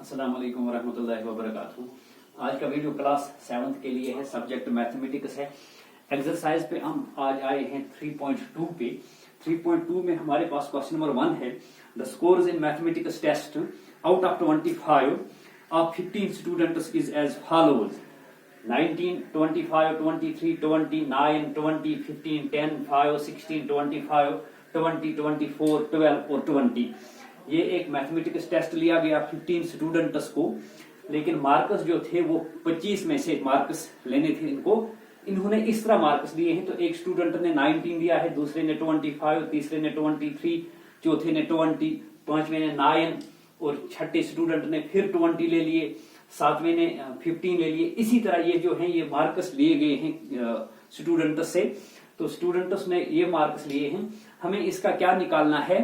अस्सलाम वालेकुम वरहमतुल्लाहि वबरकातुहू। आज का वीडियो क्लास 7th के लिए है, सब्जेक्ट मैथमेटिक्स है। एक्सरसाइज पे हम आज आए हैं 3.2 पे। 3.2 में हमारे पास क्वेश्चन नंबर 1 है, the scores in mathematics test out of 25 of 15 students is as follows: 19, 25, 23, 29, 20, 15, 10, 5, 16, 25, 20, 24, 12 और 20। ये एक मैथमेटिक्स टेस्ट लिया गया 15 स्टूडेंट्स को, लेकिन मार्क्स जो थे वो 25 में से मार्क्स लेने थे इनको। इन्होंने इस तरह मार्क्स दिए हैं, तो एक स्टूडेंट ने 19 दिया है, दूसरे ने 25, तीसरे ने 23, चौथे ने 20, पांचवें ने 9 और छठे स्टूडेंट ने फिर 20 ले लिए, सातवें ने 15 ले लिए। इसी तरह ये जो है ये मार्क्स लिए गए हैं स्टूडेंट्स से। तो स्टूडेंट्स ने ये मार्क्स लिए हैं। हमें इसका क्या निकालना है?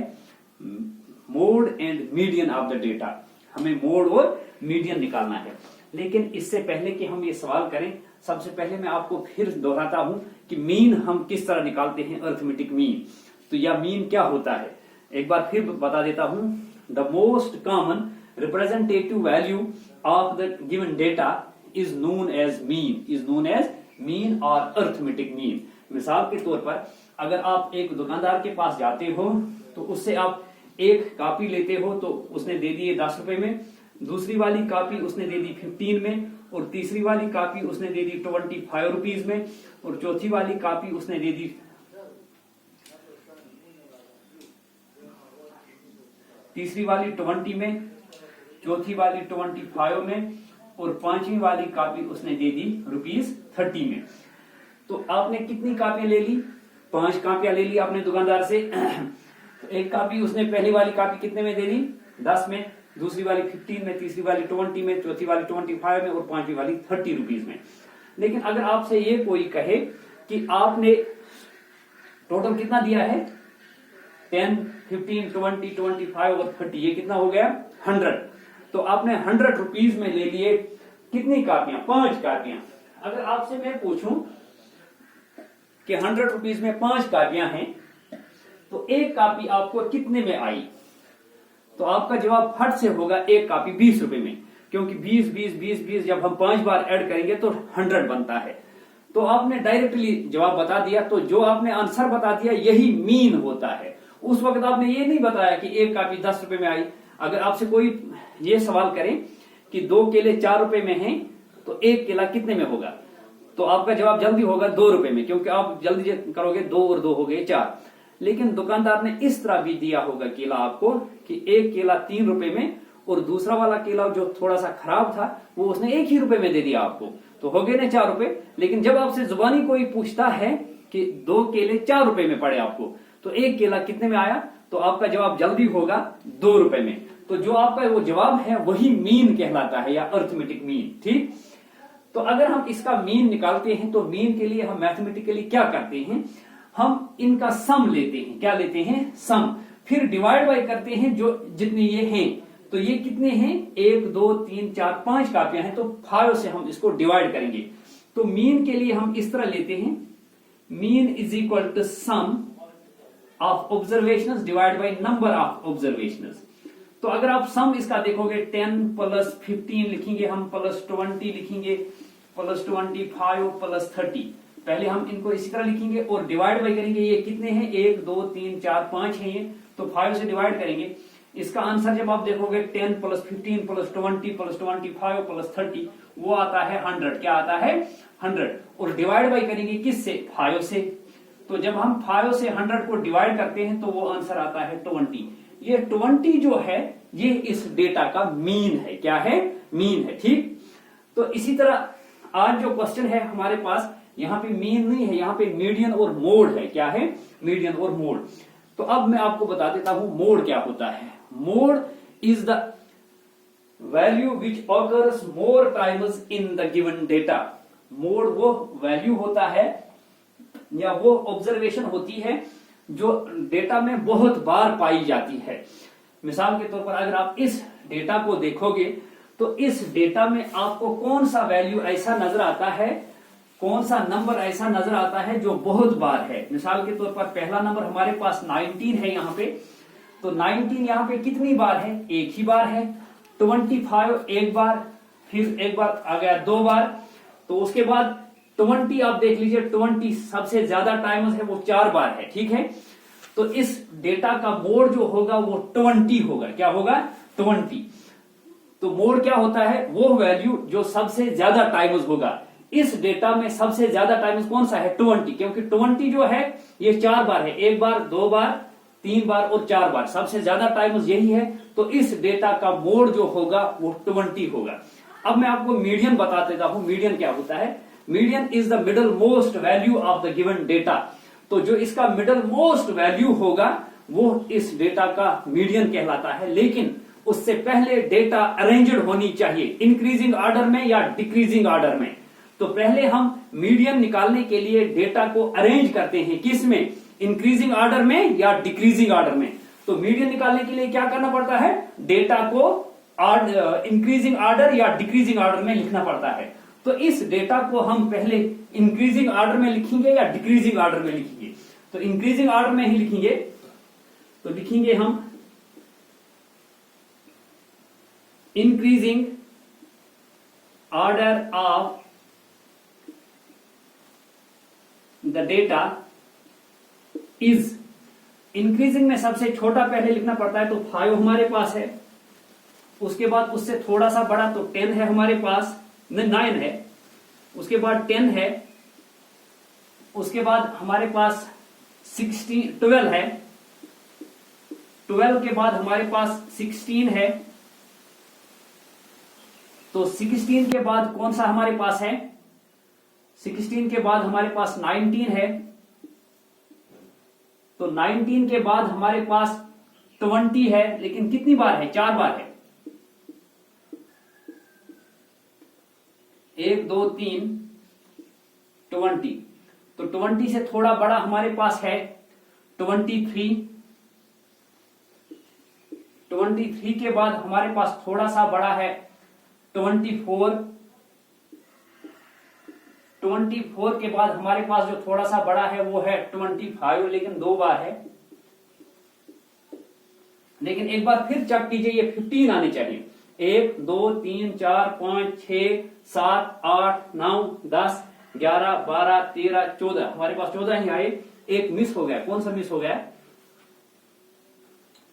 Mode and median of the data. हमें मोड और मीडियन निकालना है। लेकिन इससे पहले कि हम ये सवाल करें, सबसे पहले मैं आपको फिर दोहराता हूं कि मीन हम किस तरह निकालते हैं, अरिथमेटिक मीन। तो यह मीन क्या होता है एक बार फिर बता देता हूं। The most common representative value of the given data is known as mean और अरिथमेटिक मीन। मिसाल के तौर पर अगर आप एक दुकानदार के पास जाते हो तो उससे आप एक कॉपी लेते हो, तो उसने दे दी 10 रुपए में, दूसरी वाली कॉपी उसने दे दी 15 में, और तीसरी वाली कॉपी उसने दे दी 25 रुपीज में, और चौथी वाली कॉपी उसने दे दी तीसरी वाली 20 में, चौथी वाली 25 में, और पांचवी वाली कॉपी उसने दे दी ₹30 में। तो आपने कितनी कॉपियां ले ली? 5 कॉपियां ले ली आपने दुकानदार से। तो एक कॉपी उसने पहली वाली कॉपी कितने में दे दी? 10 में, दूसरी वाली 15 में, तीसरी वाली 20 में, चौथी वाली 25 में और पांचवी वाली 30 रुपीज में। लेकिन अगर आपसे ये कोई कहे कि आपने टोटल कितना दिया है, 10, 15, 20, 25 और 30, ये कितना हो गया? 100। तो आपने 100 रुपीज में ले लिए कितनी कॉपियां? 5 कॉपियां। अगर आपसे मैं पूछूं कि 100 रुपीज में 5 कॉपियां हैं, तो एक कॉपी आपको कितने में आई? तो आपका जवाब फट से होगा एक कॉपी 20 रुपए में, क्योंकि 20, 20, 20, 20 जब हम 5 बार ऐड करेंगे तो 100 बनता है। तो आपने डायरेक्टली जवाब बता दिया। तो जो आपने आंसर बता दिया यही मीन होता है। उस वक्त आपने ये नहीं बताया कि एक कॉपी 10 रुपए में आई। अगर आपसे कोई ये सवाल करे कि 2 केले 4 रुपए में हैं, तो एक केला कितने में होगा? तो आपका जवाब जल्दी होगा 2 रुपए में, क्योंकि आप जल्दी करोगे 2 और 2 हो गए 4। लेकिन दुकानदार ने इस तरह भी दिया होगा केला आपको कि एक केला 3 रुपए में, और दूसरा वाला केला जो थोड़ा सा खराब था वो उसने 1 ही रुपए में दे दिया आपको, तो हो गए ना 4 रुपए। लेकिन जब आपसे जुबानी कोई पूछता है कि 2 केले 4 रुपए में पड़े आपको, तो एक केला कितने में आया? तो आपका जवाब जल्दी होगा 2 रुपए में। तो जो आपका वो जवाब है वही मीन कहलाता है, या अरिथमेटिक मीन। ठीक। तो अगर हम इसका मीन निकालते हैं तो मीन के लिए हम मैथमेटिकली क्या करते हैं? हम इनका सम लेते हैं। क्या लेते हैं? सम। फिर डिवाइड बाय करते हैं जो जितने ये हैं। तो ये कितने हैं? 1, 2, 3, 4, 5 कॉपियां हैं, तो 5 से हम इसको डिवाइड करेंगे। तो मीन के लिए हम इस तरह लेते हैं, mean is equal to sum of observations divide by number of observations. तो अगर आप सम इसका देखोगे 10 प्लस 15 लिखेंगे हम, प्लस 20 लिखेंगे, प्लस 25 प्लस 30। पहले हम इनको इसी तरह लिखेंगे और डिवाइड बाय करेंगे। ये कितने हैं? 1, 2, 3, 4, 5 है ये, तो 5 से डिवाइड करेंगे। इसका आंसर जब आप देखोगे 10 प्लस 15 प्लस 20 प्लस 25 प्लस 30, वो आता है 100। क्या आता है? 100। और डिवाइड बाय करेंगे किससे? 5 से। तो जब हम 5 से 100 को डिवाइड करते हैं तो वो आंसर आता है 20। ये 20 जो है ये इस डेटा का मीन है। क्या है? मीन है। ठीक। तो इसी तरह आज जो क्वेश्चन है हमारे पास, यहां पे मीन नहीं है, यहां पे मीडियन और मोड है। क्या है? मीडियन और मोड। तो अब मैं आपको बता देता हूं मोड क्या होता है। Mode is the value which occurs more times in the given data. Mode वो वैल्यू होता है या वो ऑब्जर्वेशन होती है जो डेटा में बहुत बार पाई जाती है। मिसाल के तौर पर अगर आप इस डेटा को देखोगे तो इस डेटा में आपको कौन सा वैल्यू ऐसा नजर आता है, कौन सा नंबर ऐसा नजर आता है जो बहुत बार है। मिसाल के तौर पर पहला नंबर हमारे पास 19 है यहाँ पे, तो 19 यहाँ पे कितनी बार है? एक ही बार है। 25 एक बार, फिर एक बार आ गया 2 बार, तो उसके बाद 20 आप देख लीजिए, 20 सबसे ज्यादा टाइम्स है, वो 4 बार है, ठीक है। तो इस डेटा का मोड जो होगा वो 20 होगा। क्या होगा? 20। तो मोड क्या होता है? वो वैल्यू जो सबसे ज्यादा टाइम्स होगा। इस डेटा में सबसे ज्यादा टाइम्स कौन सा है? 20, क्योंकि 20 जो है ये 4 बार है, 1 बार, 2 बार, 3 बार और 4 बार, सबसे ज्यादा टाइम्स यही है। तो इस डेटा का मोड जो होगा वो 20 होगा। अब मैं आपको मीडियन बता देता हूं। मीडियन क्या होता है? Median is the middle most value of the given data. तो जो इसका मिडल मोस्ट वैल्यू होगा वो इस डेटा का मीडियन कहलाता है। लेकिन उससे पहले डेटा अरेंज्ड होनी चाहिए, इंक्रीजिंग ऑर्डर में या डिक्रीजिंग ऑर्डर में। तो पहले हम मीडियन निकालने के लिए डेटा को अरेंज करते हैं, किस में? इंक्रीजिंग ऑर्डर में या डिक्रीजिंग ऑर्डर में। तो मीडियन निकालने के लिए क्या करना पड़ता है? डेटा को इंक्रीजिंग ऑर्डर या डिक्रीजिंग ऑर्डर में लिखना पड़ता है। तो इस डेटा को हम पहले इंक्रीजिंग ऑर्डर में लिखेंगे या डिक्रीजिंग ऑर्डर में लिखेंगे? तो इंक्रीजिंग ऑर्डर में ही लिखेंगे। तो लिखेंगे हम increasing order of the data is, increasing में सबसे छोटा पहले लिखना पड़ता है, तो 5 हमारे पास है। उसके बाद उससे थोड़ा सा बड़ा तो 10 है हमारे पास, 9 है। उसके बाद 10 है। उसके बाद हमारे पास 12 है। 12 के बाद हमारे पास 16 है। तो 16 के बाद कौन सा हमारे पास है? 16 के बाद हमारे पास 19 है। तो 19 के बाद हमारे पास 20 है, लेकिन कितनी बार है? 4 बार है। 1 2 3 20। तो 20 से थोड़ा बड़ा हमारे पास है 23। 23 के बाद हमारे पास थोड़ा सा बड़ा है 24। 24 के बाद हमारे पास जो थोड़ा सा बड़ा है वो है 25, लेकिन 2 बार है। लेकिन एक बार फिर चेक कीजिए, ये 15 आने चाहिए। 1 2 3 4 5 6 7 8 9 10 11 12 13 14, हमारे पास 14 ही आए। एक मिस हो गया। कौन सा मिस हो गया?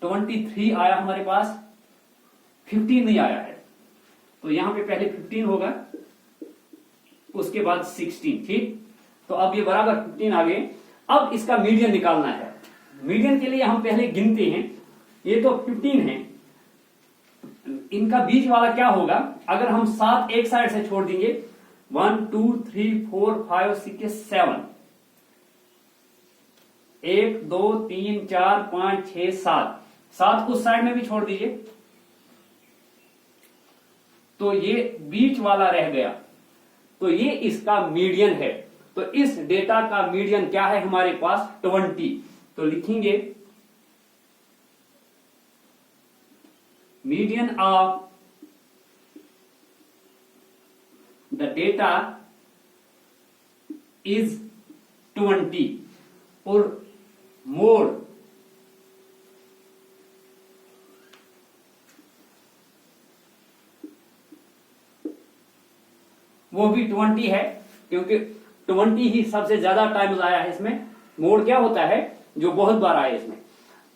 23 आया हमारे पास, 15 नहीं आया है। तो यहां पे पहले 15 होगा, उसके बाद 16। ठीक, तो अब ये बराबर 15 आ गए। अब इसका मीडियन निकालना है। मीडियन के लिए हम पहले गिनते हैं। ये तो 15 है, इनका बीच वाला क्या होगा? अगर हम 7 एक साइड से छोड़ देंगे, 1 2 3 4 5 6 7, 1 2 3 4 5 6 7 उस साइड में भी छोड़ दीजिए, तो ये बीच वाला रह गया। तो ये इसका मीडियन है। तो इस डेटा का मीडियन क्या है हमारे पास? 20। तो लिखेंगे median of the data is 20 और मोड वो भी 20 है, क्योंकि 20 ही सबसे ज्यादा टाइम्स आया है इसमें। मोड क्या होता है? जो बहुत बार आया इसमें।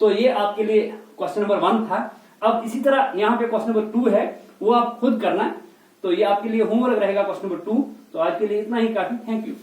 तो ये आपके लिए क्वेश्चन नंबर 1 था। अब इसी तरह यहाँ पे क्वेश्चन नंबर 2 है, वो आप खुद करना। तो ये आपके लिए होमवर्क रहेगा क्वेश्चन नंबर 2। तो आज के लिए इतना ही काफी। Thank you.